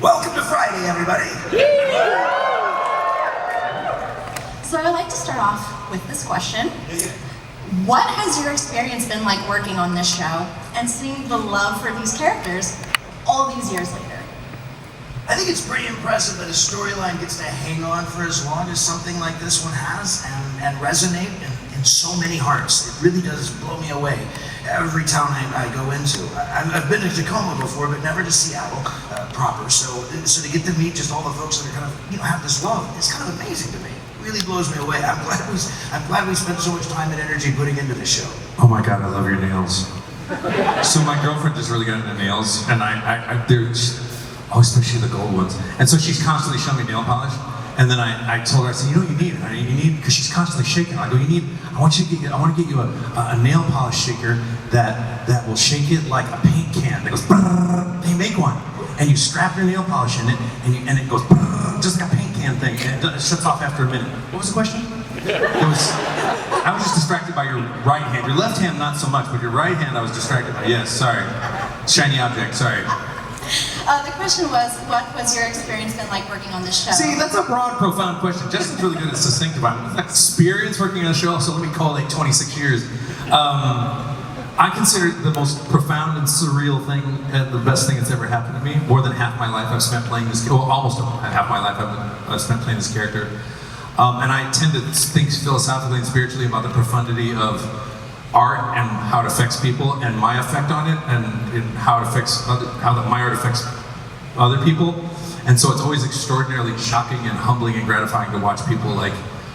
Welcome to Friday, everybody. So I would like to start off with this question. What has your experience been like working on this show and seeing the love for these characters all these years later? I think it's pretty impressive that a storyline gets to hang on for as long as something like this one has and resonate in so many hearts. It really does blow me away every town I go into. I've been to Tacoma before, but never to Seattle proper. So to get to meet just all the folks that are kind of, have this love, it's kind of amazing to me. It really blows me away. I'm glad we spent so much time and energy putting into this show. Oh my God, I love your nails. So my girlfriend just really got into nails, and they're especially the gold ones. And so she's constantly showing me nail polish. And then I told her, I said, you need, because she's constantly shaking. I go, I want to get you a nail polish shaker that will shake it like a paint can. That goes, brrr, they make one. And you strap your nail polish in it, and it goes, brrr, just like a paint can thing, and it shuts off after a minute. What was the question? I was just distracted by your right hand. Your left hand, not so much, but your right hand I was distracted by. Yes, sorry. Shiny object, sorry. The question was, what was your experience been like working on this show? See, that's a broad, profound question. Justin's really good at succinct about it. Experience working on a show, so let me call it 26 years. I consider it the most profound and surreal thing and the best thing that's ever happened to me. More than half my life I've spent playing this, well, almost half my life I've spent playing this character. And I tend to think philosophically and spiritually about the profundity of art and how it affects people and my effect on it and how it affects my art affects other people. And so it's always extraordinarily shocking and humbling and gratifying to watch people like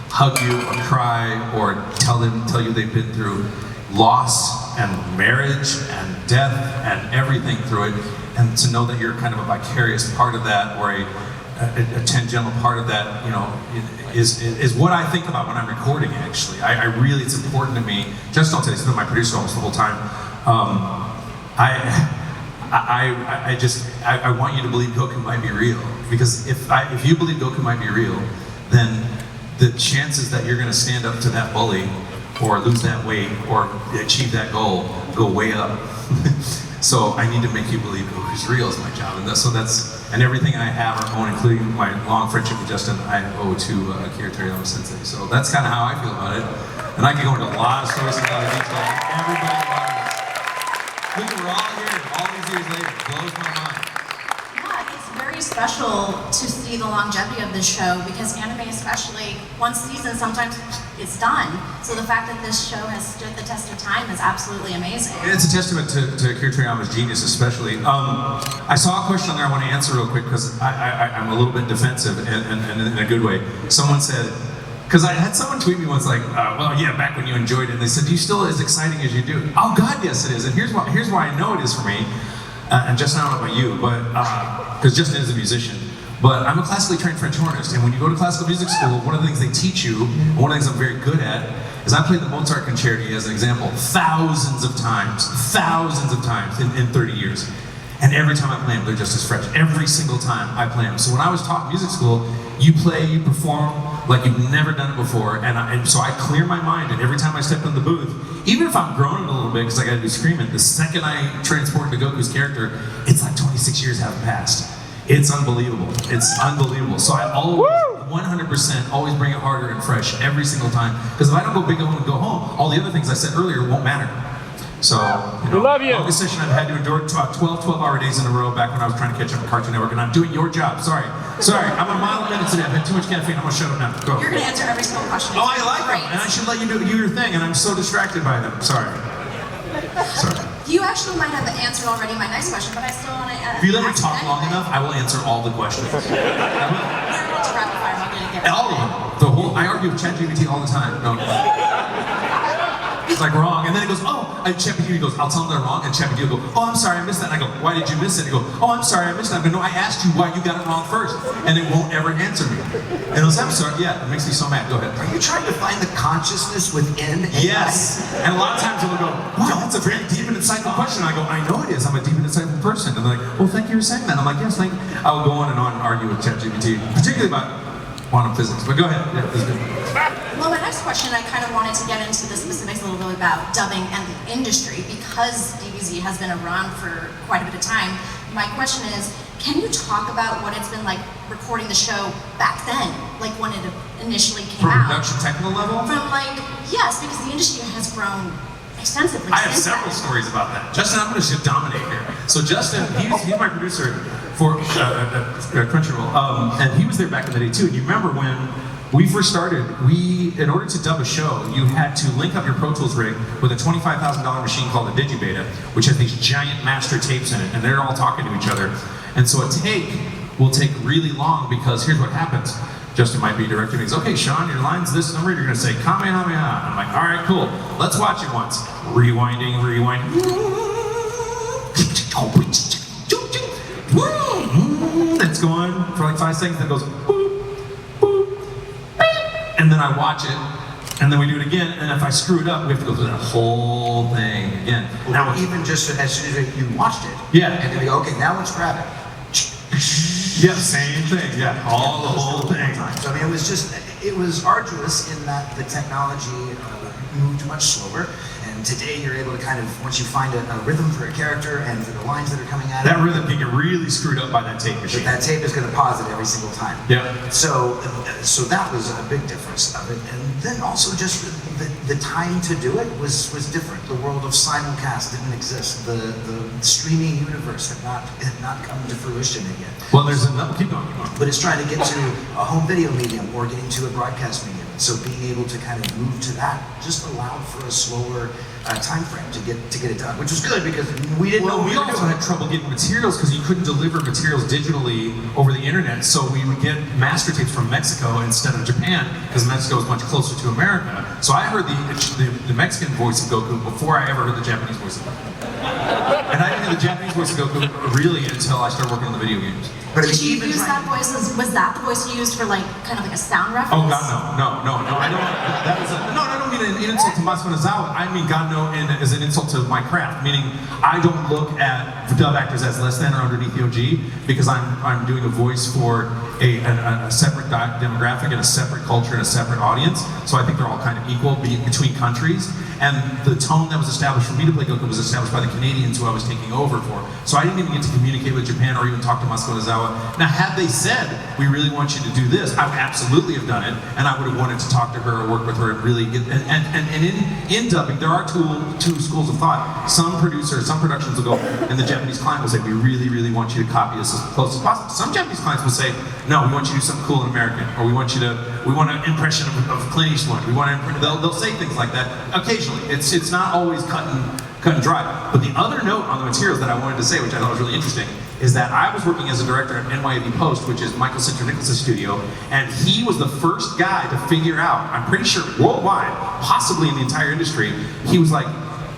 hug you or cry or tell you they've been through loss and marriage and death and everything through it, and to know that you're kind of a vicarious part of that or a tangential part of that, is what I think about when I'm recording. Actually, I really, it's important to me. Just don't say he's been my producer almost the whole time. I want you to believe Goku might be real, because if you believe Goku might be real, then the chances that you're going to stand up to that bully or lose that weight or achieve that goal go way up. So I need to make you believe Goku's real is my job, and everything I have or own, including my long friendship with Justin, I owe to Akira Toriyama Sensei. So that's kind of how I feel about it. And I can go into a lot of stories and a lot of detail. Everybody loves it. Look, we're all here, all these years later. It blows my mind. Yeah, it's very special to see the longevity of this show, because anime, especially one season, sometimes it's done. So the fact that this show has stood the test of time is absolutely amazing. It's a testament to Akira Toriyama's genius, especially. I saw a question there I want to answer real quick, because I'm a little bit defensive and in a good way. Someone said, because I had someone tweet me once like, well, yeah, back when you enjoyed it, and they said, do you still as exciting as you do? Oh God, yes it is, and here's why I know it is for me. And Justin, I don't know about you, but because Justin is a musician. But I'm a classically trained French hornist, and when you go to classical music school, one of the things they teach you, and one of the things I'm very good at, is I played the Mozart Concerti as an example thousands of times in 30 years. And every time I play them, they're just as fresh. Every single time I play them. So when I was taught music school, you play, you perform like you've never done it before, and so I clear my mind, and every time I step in the booth, even if I'm groaning a little bit because I gotta do screaming, the second I transport into Goku's character, it's like 26 years have passed. It's unbelievable. It's unbelievable. So I always, 100%, always bring it harder and fresh every single time. Because if I don't go big home and go home, all the other things I said earlier won't matter. So, we love you. Longest session I've had to endure 12-hour days in a row back when I was trying to catch up on Cartoon Network, and I'm doing your job. Sorry, I'm a mile a minute today. I've had too much caffeine. I'm gonna shut up now. Go. You're gonna answer every single question. Oh, I like them, and I should let you do your thing, and I'm so distracted by them. Sorry. You actually might have answered already my next question, but I still want to If you let me talk long enough, I will answer all the questions. We're going to rapid fire. I'm going to get all of them. I argue with ChatGPT all the time. No. It's like wrong, and then it goes, ChatGPT goes, I'll tell them they're wrong, and ChatGPT will go, oh, I'm sorry, I missed that. And I go, why did you miss it? And he goes, oh, I'm sorry, I missed that. I go, no, I asked you why you got it wrong first, and it won't ever answer me. And it goes, I'm sorry, yeah, it makes me so mad. Go ahead. Are you trying to find the consciousness within AI? Yes. And a lot of times it'll go, wow, that's a very deep and insightful question. And I go, I know it is. I'm a deep and insightful person. And they're like, well, thank you for saying that. I'm like, yes, thank you. I will go on and argue with ChatGPT, particularly about quantum physics. But go ahead. Yeah, this is good. Well, my next question, I kind of wanted to get into the specifics a little bit about dubbing and the industry, because DBZ has been around for quite a bit of time. My question is, Can you talk about what it's been like recording the show back then, like when it initially came From out? production technical level? From like, yes, because the industry has grown extensively. I have since several then. stories about that. Justin, I'm going to dominate here. So Justin, he's my producer for Crunchyroll, and he was there back in the day too. And you remember when we first started, in order to dub a show, you had to link up your Pro Tools rig with a $25,000 machine called a Digibeta, which has these giant master tapes in it, and they're all talking to each other. And so a take will take really long because here's what happens. Justin might be directing me. He's, okay, Sean, your line's this number. You're going to say Kamehameha. I'm like, all right, cool. Let's watch it once. Rewinding, rewind. It's going for like 5 seconds. Then it goes boop, boop, beep. And then I watch it. And then we do it again. And if I screw it up, we have to go through that whole thing again. Now, even just as soon as you watched it, yeah. And then you go, okay, now let's grab it. Yeah, same thing. Yeah, the whole thing. So I mean, it was arduous in that the technology moved much slower. And today you're able to kind of, once you find a rhythm for a character and for the lines that are coming at it. That rhythm can get really screwed up by that tape machine. But that tape is going to pause it every single time. Yeah. So that was a big difference of it. And then also just the time to do it was different. The world of simulcast didn't exist. The streaming universe had not come to fruition yet. Well, there's another, keep going. But it's trying to get to a home video medium or getting to a broadcast medium. So being able to kind of move to that just allowed for a slower time frame to get it done, which was good because we didn't know we also had trouble getting materials because you couldn't deliver materials digitally over the internet. So we would get master tapes from Mexico instead of Japan because Mexico is much closer to America. So I heard the Mexican voice of Goku before I ever heard the Japanese voice of Goku. And I didn't hear the Japanese voice of Goku really until I started working on the video games. But Did you use that voice? Was that the voice you used for like kind of like a sound reference? Oh God, no! I don't. I don't mean an insult to Masuko Nozawa. I mean God, no, as an insult to my craft. Meaning, I don't look at dub actors as less than or underneath the OG because I'm doing a voice for a separate demographic and a separate culture and a separate audience. So I think they're all kind of equal between countries. And the tone that was established for me to play Goku was established by the Canadians who I was taking over for. So I didn't even get to communicate with Japan or even talk to Masuko Nozawa. Now, had they said, we really want you to do this, I would absolutely have done it, and I would have wanted to talk to her or work with her and really get, and in dubbing, there are two schools of thought. Some producers, some productions will go, and the Japanese client will say, we really, really want you to copy this as close as possible. Some Japanese clients will say, no, we want you to do something cool in American, or we want an impression of Clint Eastwood. They'll say things like that occasionally. It's not always cut and dry. But the other note on the materials that I wanted to say, which I thought was really interesting, is that I was working as a director at NYAV Post, which is Michael Sinter Nicholas' studio, and he was the first guy to figure out, I'm pretty sure worldwide, possibly in the entire industry, he was like,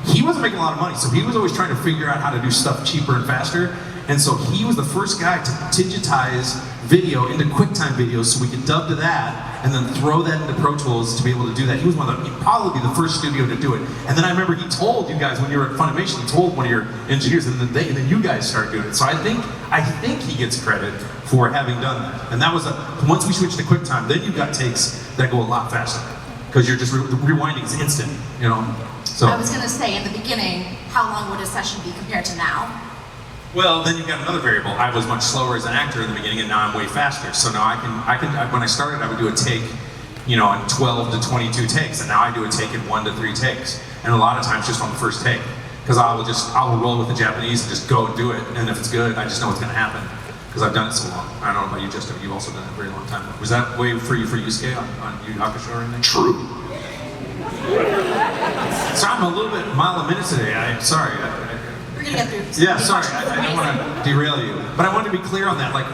he wasn't making a lot of money, so he was always trying to figure out how to do stuff cheaper and faster. And so he was the first guy to digitize video into QuickTime videos so we could dub to that and then throw that into Pro Tools to be able to do that. He was he'd probably be the first studio to do it. And then I remember he told you guys when you were at Funimation, he told one of your engineers, and then you guys started doing it. So I think he gets credit for having done that. And that was once we switched to QuickTime, then you've got takes that go a lot faster because you're just rewinding is instant, you know. So I was going to say in the beginning, how long would a session be compared to now? Well, then you've got another variable. I was much slower as an actor in the beginning, and now I'm way faster. So now I can. When I started, I would do a take, in 12 to 22 takes, and now I do a take in 1 to 3 takes, and a lot of times just on the first take, because I will roll with the Japanese and just go and do it, and if it's good, I just know what's going to happen, because I've done it so long. I don't know about you, Justin, but you've also done it a very long time. Was that way for you for Yusuke on Yu Yu Hakusho or anything? True. So I'm a little bit mile a minute today. I'm sorry. We're gonna get through. Yeah, sorry, I didn't want to derail you. But I wanted to be clear on that. Like,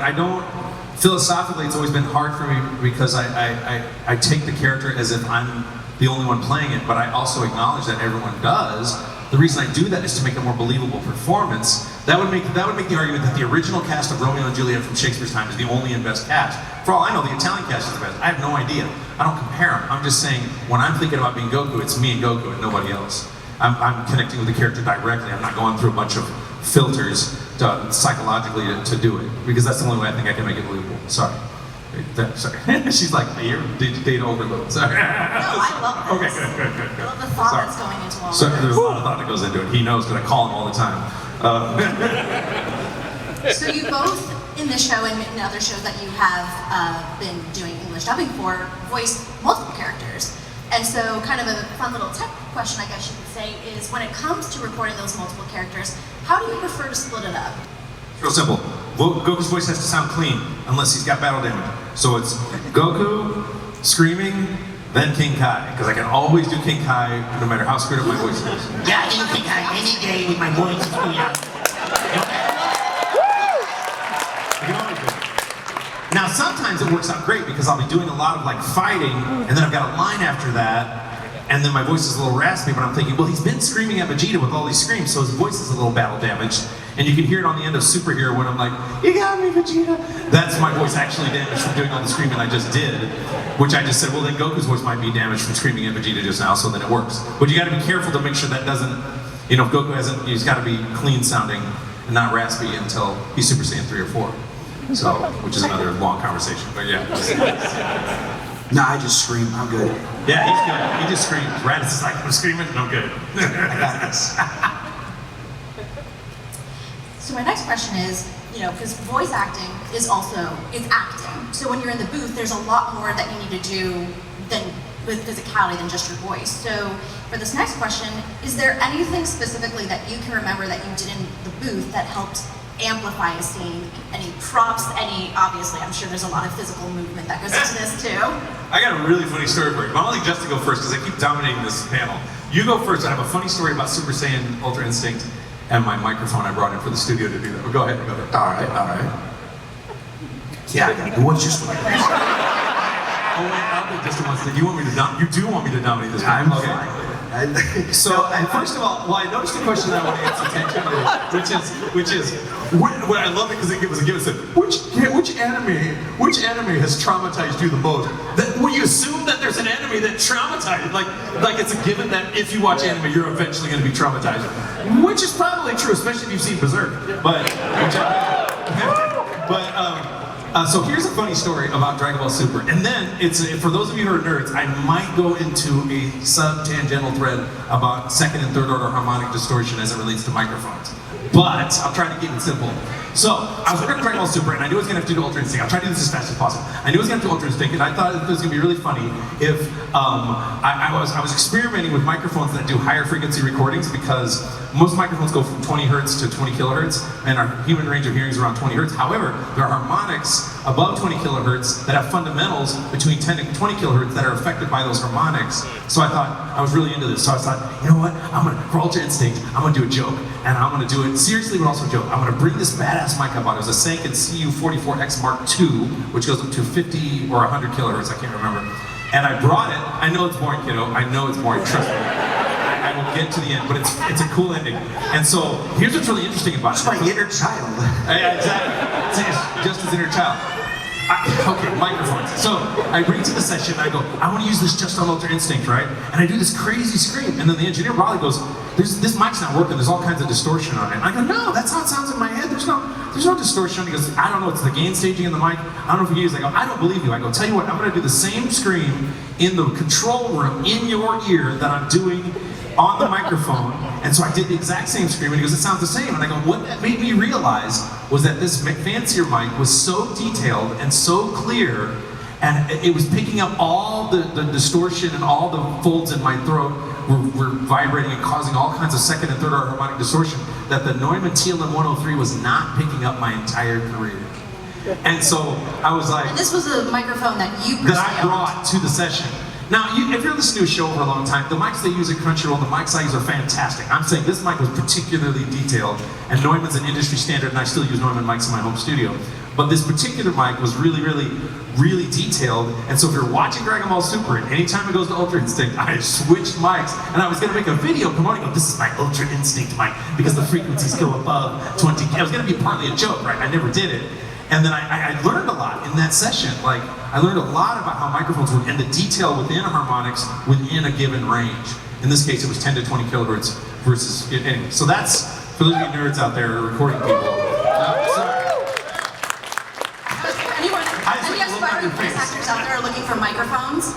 philosophically, it's always been hard for me because I take the character as if I'm the only one playing it, but I also acknowledge that everyone does. The reason I do that is to make a more believable performance. That would make the argument that the original cast of Romeo and Juliet from Shakespeare's time is the only and best cast. For all I know, the Italian cast is the best. I have no idea. I don't compare them. I'm just saying, when I'm thinking about being Goku, it's me and Goku and nobody else. I'm connecting with the character directly. I'm not going through a bunch of filters psychologically to do it, because that's the only way I think I can make it believable. Sorry. Sorry. She's like, you're data overload. Sorry. No, I love this. Okay, good. I love the thought that's going into all So of there's this. a lot of thought that goes into it. He knows because I call him all the time. So you both in this show and in other shows that you have been doing English dubbing for, voice multiple characters. And so kind of a fun little tech question, I guess you could say, is when it comes to recording those multiple characters, how do you prefer to split it up? It's real simple. Goku's voice has to sound clean unless he's got battle damage. So it's Goku, screaming, then King Kai. Because I can always do King Kai no matter how screwed up my voice is. Yeah, I can do King Kai any day with my voice. Oh, yeah. Now sometimes it works out great because I'll be doing a lot of like fighting and then I've got a line after that and then my voice is a little raspy, but I'm thinking, well, he's been screaming at Vegeta with all these screams, so his voice is a little battle damaged. And you can hear it on the end of Superhero when I'm like, you got me, Vegeta. That's my voice actually damaged from doing all the screaming I just did, which I just said, well, then Goku's voice might be damaged from screaming at Vegeta just now, so then it works. But you gotta be careful to make sure that doesn't, if Goku hasn't, he's gotta be clean sounding and not raspy until he's Super Saiyan 3 or 4. So, which is another long conversation, but yeah. Nah, I just scream, I'm good. Yeah, he's good. He just screams. Raditz is like, I'm screaming and I'm good. I got this. So my next question is, because voice acting is also, it's acting. So when you're in the booth, there's a lot more that you need to do with physicality than just your voice. So for this next question, is there anything specifically that you can remember that you did in the booth that helped amplify a scene? Any props, obviously, I'm sure there's a lot of physical movement that goes into this too. I got a really funny story for you, but I'll leave Justin go first because I keep dominating this panel. You go first. I have a funny story about Super Saiyan Ultra Instinct and my microphone I brought in for the studio to do that. But go ahead, go ahead. All right. Yeah, I got it. What's just what I Oh wait, I don't think Justin wants to. You do want me to dominate this panel? I'm okay. fine. So, and first of all, I noticed a question that I want to answer attention to, which is, what I love it because it was a given. Said, which anime has traumatized you the most? Well, you assume that there's an anime that traumatized, like it's a given that if you watch anime, you're eventually going to be traumatized, which is probably true, especially if you've seen Berserk. So here's a funny story about Dragon Ball Super, and then for those of you who are nerds, I might go into a sub-tangential thread about second and third order harmonic distortion as it relates to microphones. But I'll try to keep it simple. So I was working on Dragon Ball Super, and I knew I was going to have to do Ultra Instinct. I'll try to do this as fast as possible. I knew I was going to have to do Ultra Instinct, and I thought it was going to be really funny if I was experimenting with microphones that do higher frequency recordings because most microphones go from 20 hertz to 20 kilohertz, and our human range of hearing is around 20 hertz. However, there are harmonics above 20 kilohertz that have fundamentals between 10 and 20 kilohertz that are affected by those harmonics. So I thought, I was really into this. So I thought, you know what? For Ultra Instinct, I'm going to do a joke, and I'm going to do it seriously, but also a joke. I'm going to bring this badass mic I bought. It was a Sanken CU44X Mark II, which goes up to 50 or 100 kilohertz, I can't remember. And I brought it. I know it's boring, kiddo. I know it's boring, trust me. I will get to the end, but it's a cool ending. And so, here's what's really interesting about it. It's my inner child. Yeah, exactly. It's just his inner child. Okay, microphones. So I bring to the session and I go, I want to use this just on Ultra Instinct, right? And I do this crazy scream, and then the engineer probably goes, this mic's not working, there's all kinds of distortion on it. And I go, no, that's how it sounds in my head, there's no distortion. He goes, I don't know, it's the gain staging in the mic, I don't know if you use it. I go, I don't believe you. I go, tell you what, I'm going to do the same scream in the control room, in your ear, that I'm doing on the microphone. And so I did the exact same scream, and he goes, it sounds the same. And I go, what that made me realize was that this fancier mic was so detailed and so clear, and it was picking up all the distortion, and all the folds in my throat were vibrating and causing all kinds of second and third order harmonic distortion that the Neumann TLM 103 was not picking up my entire career. And so I was like... And this was a microphone that you that I brought to the session. Now, if you're listening to a show for a long time, the mics they use at Crunchyroll, the mics I use are fantastic. I'm saying this mic was particularly detailed, and Neumann's an industry standard, and I still use Neumann mics in my home studio. But this particular mic was really, really, really detailed, and so if you're watching Dragon Ball Super, and anytime it goes to Ultra Instinct, I switched mics, and I was going to make a video promoting, this is my Ultra Instinct mic, because the frequencies go above 20. It was going to be partly a joke, right? I never did it. And then I learned a lot in that session. Like, I learned a lot about how microphones work and the detail within harmonics within a given range. In this case, it was 10 to 20 kilohertz versus, anyway. So that's, for those of you nerds out there, recording people. Sorry. Any aspiring voice actors out there are looking for microphones?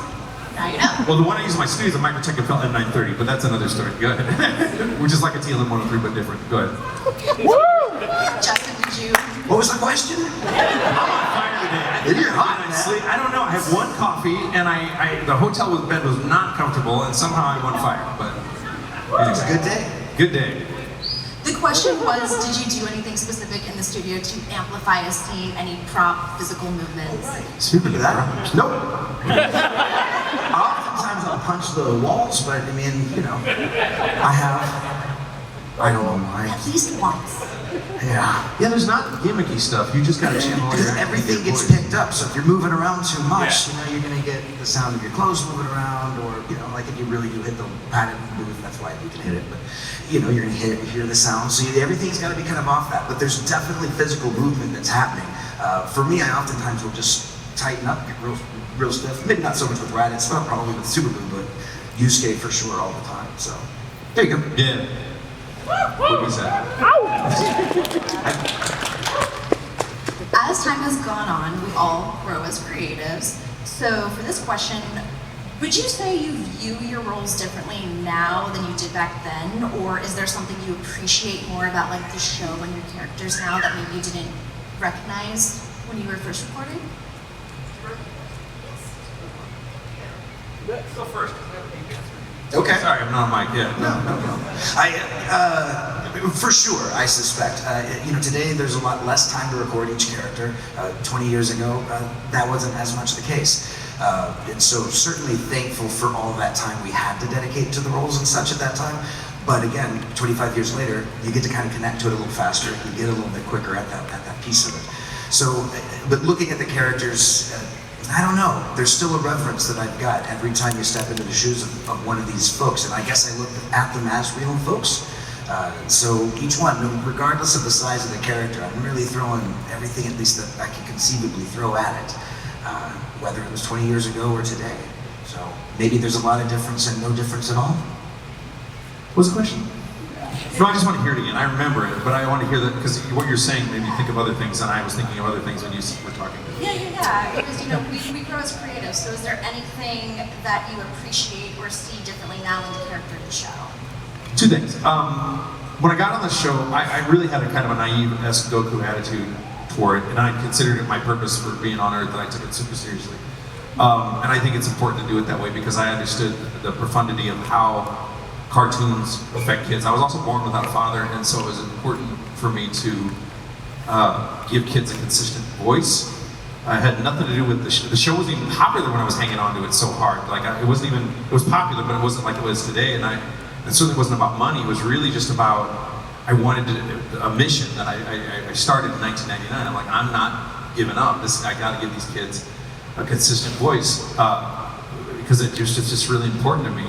Now you know. Well, the one I use in my studio is a Microtech N930, but that's another story. Go ahead. Which is like a TLM 103, but different. Go ahead. Justin, did you What was the question? I'm on fire today. You're hot, I man. sleep. I don't know. I had one coffee, and the hotel bed was not comfortable, and somehow I'm on fire. But It's a good day. good day. The question was, did you do anything specific in the studio to amplify a scene, any prop, physical movements? Speaking Look of at that, that. Nope. Oftentimes I'll punch the walls, but I mean, you know, I don't know why. At least once. Yeah. yeah, there's not gimmicky stuff. You just got to channel Because your everything gets voice. picked up, so if you're moving around too much, you know, you're gonna get the sound of your clothes moving around, or, you know, like if you really do hit the padded booth, that's why you can hit it, but, you know, you're gonna hear the sound, so everything's gotta be kind of off that, but there's definitely physical movement that's happening. For me, I oftentimes will just tighten up, get real stiff, maybe not so much with Raditz stuff, probably with Super Glue, but Yusuke for sure all the time, so, there you go. Yeah. What was that? As time has gone on, we all grow as creatives. So for this question, would you say you view your roles differently now than you did back then? Or is there something you appreciate more about like the show and your characters now that maybe you didn't recognize when you were first recording? Go first. Okay. Sorry, I'm not on mic. Yeah. No. For sure, I suspect. You know, today there's a lot less time to record each character. 20 years ago, that wasn't as much the case. And so certainly thankful for all that time we had to dedicate to the roles and such at that time. But again, 25 years later, you get to kind of connect to it a little faster. You get a little bit quicker at that piece of it. So, but looking at the characters, I don't know. There's still a reverence that I've got every time you step into the shoes of one of these folks, and I guess I look at them as real folks. So each one, regardless of the size of the character, I'm really throwing everything at least that I can conceivably throw at it, whether it was 20 years ago or today. So maybe there's a lot of difference and no difference at all. What's the question? No, I just want to hear it again. I remember it, but I want to hear that because what you're saying made me think of other things, and I was thinking of other things when you were talking. Yeah. Because, you know, we grow as creatives, so is there anything that you appreciate or see differently now in the character of the show? Two things. When I got on the show, I really had a kind of a naive-esque Goku attitude toward it, and I considered it my purpose for being on Earth, and I took it super seriously. And I think it's important to do it that way because I understood the profundity of how cartoons affect kids. I was also born without a father, and so it was important for me to give kids a consistent voice. It had nothing to do with the show. The show wasn't even popular when I was hanging on to it so hard. Like it wasn't even, it was popular, but it wasn't like it was today. And it certainly wasn't about money. It was really just about, I wanted a mission that I started in 1999. I'm like, I'm not giving up. I got to give these kids a consistent voice because it's just really important to me.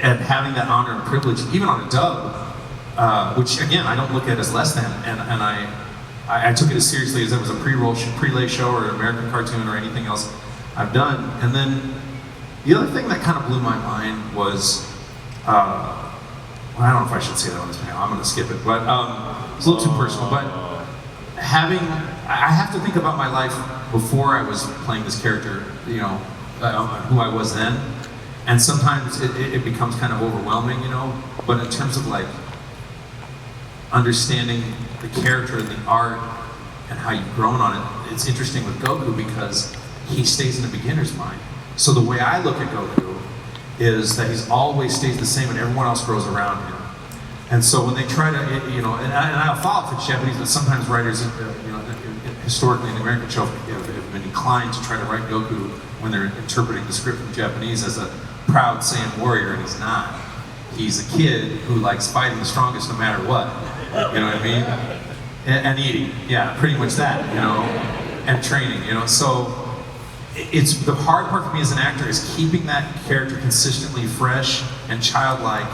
And having that honor and privilege, even on a dub, which again I don't look at as less than, and I took it as seriously as it was a pre-lay show or an American cartoon or anything else I've done. And then the other thing that kind of blew my mind was, well, I don't know if I should say that on this panel. I'm going to skip it, but it's a little too personal. But I have to think about my life before I was playing this character, you know, who I was then. And sometimes it becomes kind of overwhelming, you know, but in terms of like understanding the character and the art and how you've grown on it, it's interesting with Goku because he stays in the beginner's mind. So the way I look at Goku is that he's always stays the same and everyone else grows around him. And so when they try to, you know, and I'll follow if it's Japanese, but sometimes writers, you know, historically in the American show have been inclined to try to write Goku when they're interpreting the script from Japanese as a proud Saiyan warrior, and he's not. He's a kid who likes fighting the strongest no matter what. You know what I mean? And eating, yeah, pretty much that, you know, and training, you know. So it's the hard part for me as an actor is keeping that character consistently fresh and childlike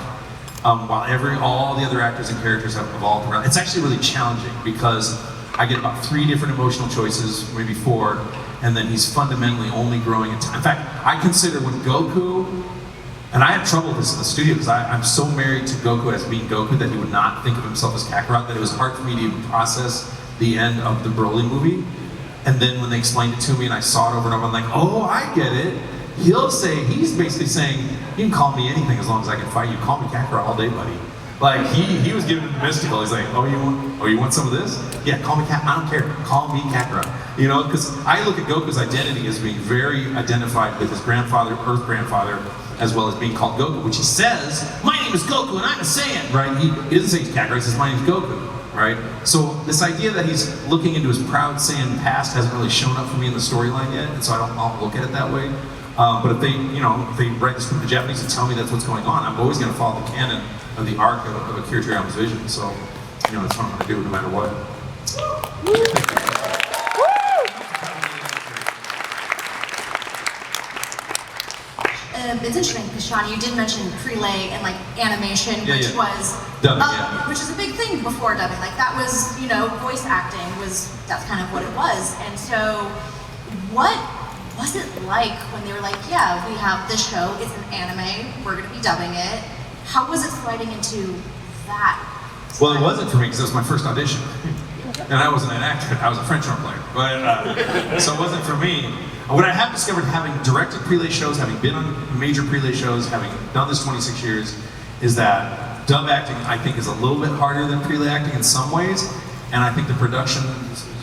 while all the other actors and characters have evolved around. It's actually really challenging because I get about 3 different emotional choices, maybe 4, and then he's fundamentally only growing in time. In fact, I consider when Goku, and I have trouble with this in the studio because I'm so married to Goku as being Goku that he would not think of himself as Kakarot, that it was hard for me to even process the end of the Broly movie. And then when they explained it to me and I saw it over and over, I'm like, oh, I get it. He's basically saying, you can call me anything as long as I can fight you. Call me Kakarot all day, buddy. Like he was giving it the mystical. He's like, oh you want some of this? Yeah, call me Cat. I don't care. Call me Kakarot. You know, because I look at Goku's identity as being very identified with his grandfather, Earth grandfather, as well as being called Goku, which he says, my name is Goku and I'm a Saiyan, right? He doesn't say he's Kakarot, he says my name is Goku, right? So this idea that he's looking into his proud Saiyan past hasn't really shown up for me in the storyline yet, and so I'll look at it that way. But if they, if they write this from the Japanese and tell me that's what's going on, I'm always going to follow the canon of the arc of Akira Toriyama's vision. So, that's what I'm going to do no matter what. It's interesting because Sean, you did mention prelay and like animation, which was dubbing, which is a big thing before dubbing. Like that was, voice acting that's kind of what it was. And so, what was it like when they were like, yeah, we have this show, it's an anime, we're going to be dubbing it. How was it sliding into that? Well, it wasn't for me because it was my first audition. And I wasn't an actor, I was a French horn player. But, so it wasn't for me. What I have discovered, having directed prelay shows, having been on major prelay shows, having done this 26 years, is that dub acting, I think, is a little bit harder than prelay acting in some ways. And I think the production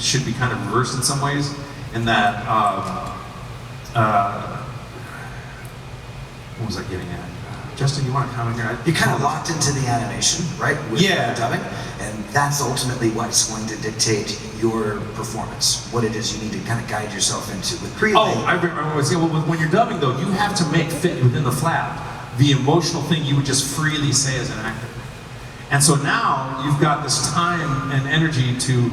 should be kind of reversed in some ways, in that, what was I getting at? Justin, you want to comment here? You're kind of locked into the animation, right? With the dubbing, and that's ultimately what's going to dictate your performance. What it is you need to kind of guide yourself into with prelay. Oh, I remember when you're dubbing though, you have to make fit within the flap the emotional thing you would just freely say as an actor. And so now you've got this time and energy to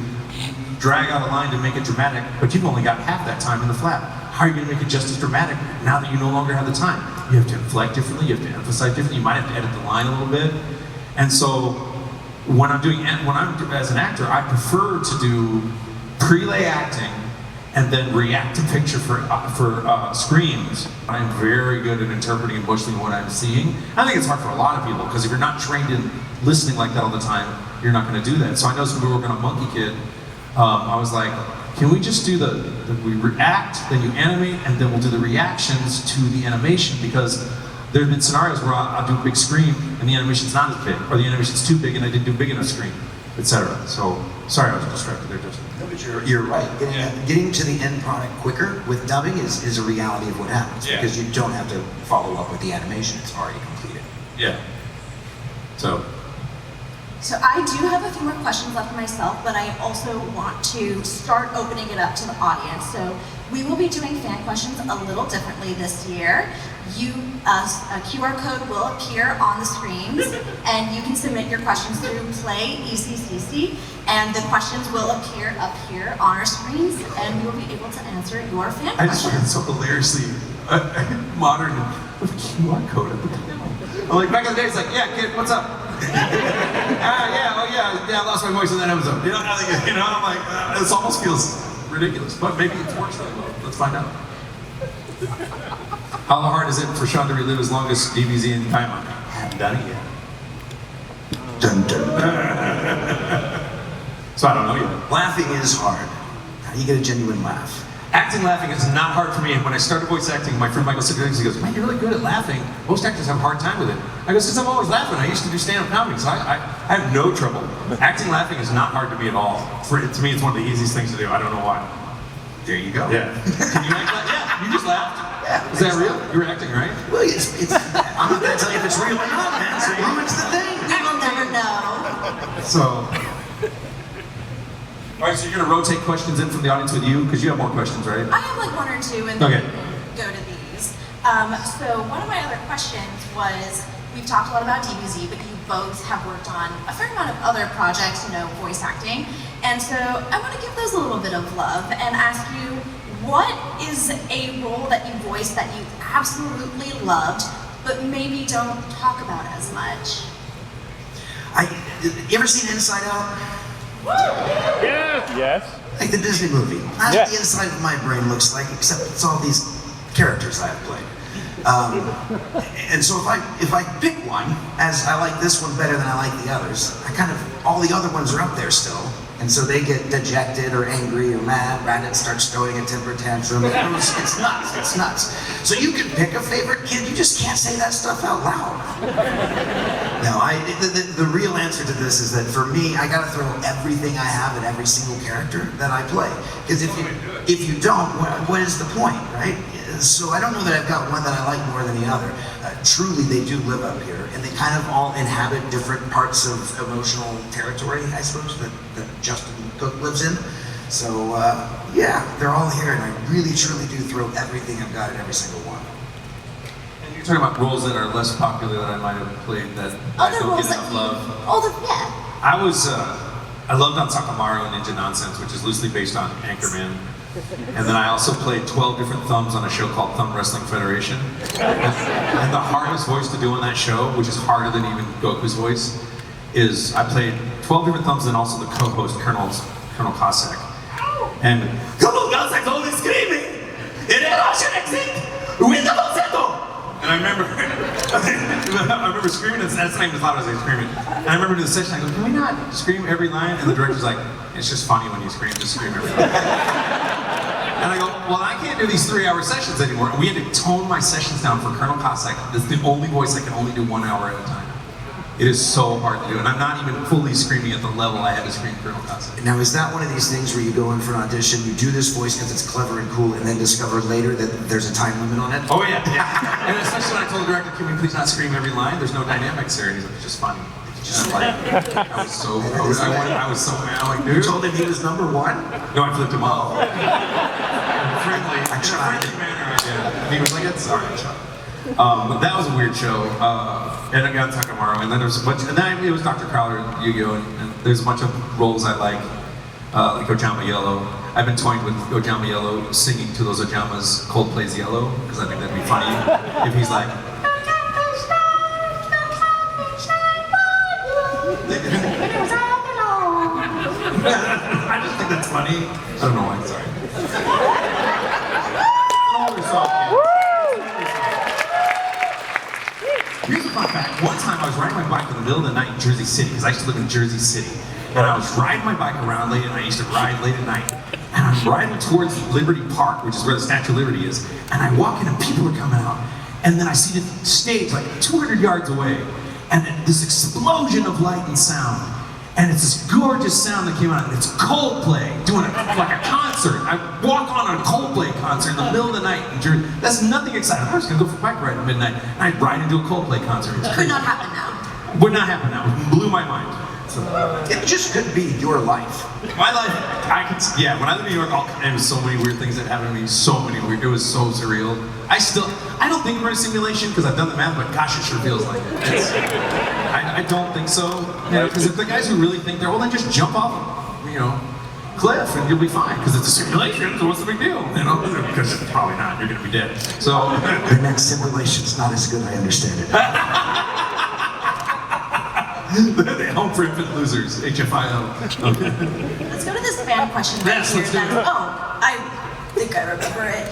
drag out a line to make it dramatic, but you've only got half that time in the flap. How are you going to make it just as dramatic now that you no longer have the time? You have to inflect differently, you have to emphasize differently, you might have to edit the line a little bit. And so when I'm as an actor, I prefer to do prelay acting and then react to picture for screams. I'm very good at interpreting emotionally what I'm seeing. I think it's hard for a lot of people because if you're not trained in listening like that all the time, you're not going to do that. So I know when we were working on Monkey Kid, I was like, can we just do we react, then you animate, and then we'll do the reactions to the animation, because there have been scenarios where I'll do a big scream and the animation's not as big, or the animation's too big and I didn't do big enough scream, etc. So, sorry I was distracted there, Justin. No, but you're right. Getting to the end product quicker with dubbing is a reality of what happens, because you don't have to follow up with the animation, it's already completed. Yeah. So I do have a few more questions left for myself, but I also want to start opening it up to the audience. So we will be doing fan questions a little differently this year. A QR code will appear on the screens, and you can submit your questions through Play eccc, and the questions will appear up here on our screens, and we will be able to answer your fan questions. I just find it so hilariously modern with a QR code at the panel. I'm like, back in the day, it's like, yeah, kid, what's up? I lost my voice in that episode. I'm like, this almost feels ridiculous, but maybe it works really well. Let's find out. How hard is it for Sean to relive his longest DBZ in time? I haven't done it yet. Dun, dun. So I don't know yet. Laughing is hard. How do you get a genuine laugh? Acting laughing is not hard for me. And when I started voice acting, my friend Michael said, he goes, man, you're really good at laughing. Most actors have a hard time with it. I go, because I'm always laughing. I used to do stand-up comedy, so I have no trouble. Acting laughing is not hard to me at all. To me, it's one of the easiest things to do. I don't know why. There you go. Yeah. Can you act like that? Yeah, you just laughed. Yeah. Is that real? You were acting, right? Well, I'm not going to tell you if it's real or not, man. So it ruins the thing. We will never know. So... All right, so you're going to rotate questions in from the audience with you, because you have more questions, right? I have like one or two, and then we can go to these. So one of my other questions was, we've talked a lot about DBZ, but you both have worked on a fair amount of other projects, voice acting. And so I want to give those a little bit of love and ask you, what is a role that you voiced that you absolutely loved, but maybe don't talk about as much? You ever seen Inside Out? Yes. Like the Disney movie. That's what the inside of my brain looks like, except it's all these characters I have played. And so if I pick one, as I like this one better than I like the others, all the other ones are up there still, And so they get dejected or angry or mad. Raditz starts throwing a temper tantrum. It's nuts, it's nuts. So you can pick a favorite kid, you just can't say that stuff out loud. No, the real answer to this is that for me, I gotta throw everything I have at every single character that I play. Because if you don't, what is the point, right? So I don't know that I've got one that I like more than the other. Truly, they do live up here, and they kind of all inhabit different parts of emotional territory, I suppose, that Justin Cook lives in. So yeah, they're all here, and I really, truly do throw everything I've got at every single one. And you're talking about roles that are less popular that I might have played that I don't get enough love. I loved on Sakamaru and Ninja Nonsense, which is loosely based on Anchorman. And then I also played 12 different thumbs on a show called Thumb Wrestling Federation. And the hardest voice to do on that show, which is harder than even Goku's voice, is I played 12 different thumbs and also the co-host, Colonel Cossack. And Colonel Cossack's always screaming, and I remember screaming, that's not even as loud as I was screaming. And I remember in the session, I go, can we not scream every line? And the director's like, it's just funny when you scream, just scream every line. And I go, well, I can't do these 3-hour sessions anymore. And we had to tone my sessions down for Colonel Cossack. This is the only voice I can only do 1 hour at a time. It is so hard to do, and I'm not even fully screaming at the level I had to scream Colonel Cossack. Now, is that one of these things where you go in for an audition, you do this voice because it's clever and cool, and then discover later that there's a time limit on it? Oh yeah, yeah. And especially when I told the director, can we please not scream every line? There's no dynamics here, and he's like, it's just funny. Just like, I was so mad. I'm like, dude. You told him he was #1? No, I flipped him off. Friendly. I tried. In a friendly manner, I did. And he was like, it's alright, Chuck. But that was a weird show. And I got Takamaru, and then there was a bunch, and then it was Dr. Crowder, Yu-Gi-Oh, and there's a bunch of roles I like Ojama Yellow. I've been toying with Ojama Yellow singing to those Ojamas Coldplay's Yellow, because I think that'd be funny if he's like, I just think that's funny. I don't know why, sorry. Here's a fun fact. One time I was riding my bike in the middle of the night in Jersey City, because I used to live in Jersey City. And I was riding my bike around late at night. I used to ride late at night. And I'm riding towards Liberty Park, which is where the Statue of Liberty is. And I walk in and people are coming out. And then I see the stage like 200 yards away. And this explosion of light and sound. And it's this gorgeous sound that came out, and it's Coldplay doing like a concert. I walk on a Coldplay concert in the middle of the night in Jersey. That's nothing exciting. I was gonna go for a bike ride at midnight, and I'd ride into a Coldplay concert. It could not happen now. Would not happen now. It blew my mind. So, it just could be your life. my life, yeah, when I lived in New York, there was so many weird things that happened to me, it was so surreal. I don't think we're in a simulation because I've done the math, but gosh, it sure feels like it. I don't think so, because if the guys who really think then just jump off, cliff and you'll be fine, because it's a simulation, so what's the big deal, because it's probably not, you're gonna be dead. So, the next simulation's not as good, I understand it. The Home for Infant Losers, HFIL. Okay. Let's go to this fan question right Yes, here. let's do it. I think I remember it.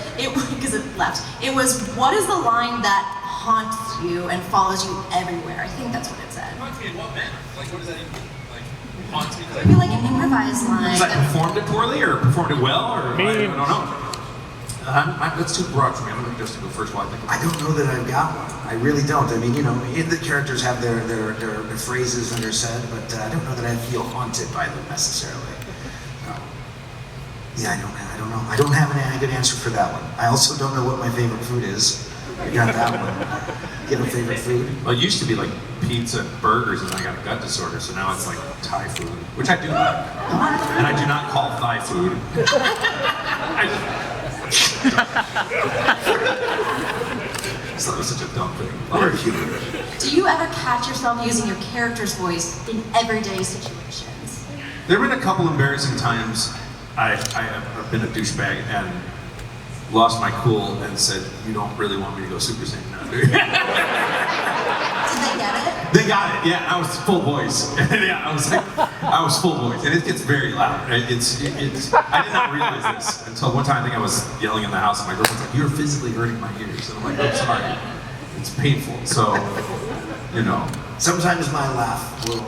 Because it left. It was, what is the line that haunts you and follows you everywhere? I think that's what it said. Haunts me in what manner? Like, what does that even mean? Like, haunts me? Maybe like an improvised line. Was I performed it poorly or performed it well or I don't know. That's too broad for me. I'm going to just go first while I think. I don't know that I've got one. I really don't. I mean, the characters have their phrases that are said, but I don't know that I feel haunted by them necessarily. No. Yeah, I don't know. I don't have a good answer for that one. I also don't know what my favorite food is. I got that one. You have a favorite food? Well, it used to be like pizza and burgers, and then I got a gut disorder, so now it's like Thai food, which I do like. And I do not call Thai food. I thought it was such a dumb thing. Or human. Do you ever catch yourself using your character's voice in everyday situations? There have been a couple embarrassing times I've been a douchebag and lost my cool and said, you don't really want me to go Super Saiyan now, do you? Did they get it? They got it, yeah, I was full voice. Yeah, I was full voice, and it gets very loud. I did not realize this until one time I think I was yelling in the house, and my girlfriend's like, you're physically hurting my ears. And I'm like, I'm sorry, it's painful, so, Sometimes my laugh will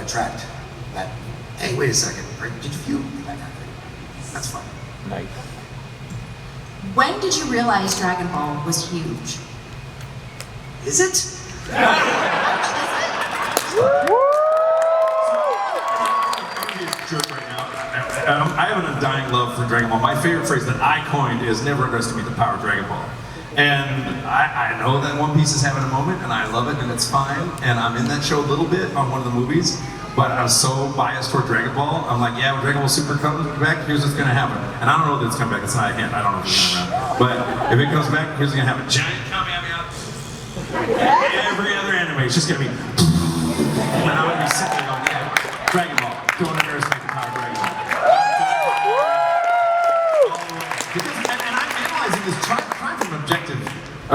attract that, hey, wait a second, did you? That kind of thing. That's fun. Nice. When did you realize Dragon Ball was huge? Is it? Joke right now. I have an undying love for Dragon Ball. My favorite phrase that I coined is never underestimate the power of Dragon Ball. And I know that One Piece is having a moment, and I love it, and it's fine. And I'm in that show a little bit on one of the movies, but I was so biased toward Dragon Ball. I'm like, yeah, when Dragon Ball Super comes back, here's what's gonna happen. And I don't know that it's coming back. It's not a hint. I don't know if it's coming around. But if it comes back, here's what's gonna happen. Giant Kamehameha. Every other anime, it's just gonna be. And I'm gonna be sitting there going, yeah, Dragon Ball. Don't underestimate the power of Dragon Ball. And I'm analyzing this, trying from an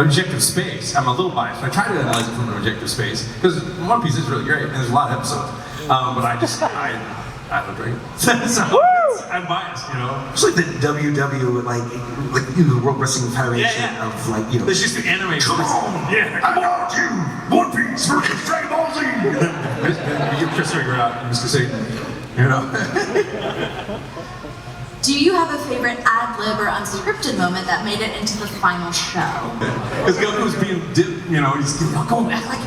objective space. I'm a little biased, but I try to analyze it from an objective space because One Piece is really great and there's a lot of episodes. But I love Dragon Ball. So I'm biased, you know. It's like the WW, like the World Wrestling Federation of like, you know. There's just the anime. Come on! Yeah, I got you! One Piece versus Dragon Ball Z! you get Chris Rigger out, Mr. Satan. You know. Do you have a favorite ad-lib or unscripted moment that made it into the final show? Because Goku's being, you know, he's go act like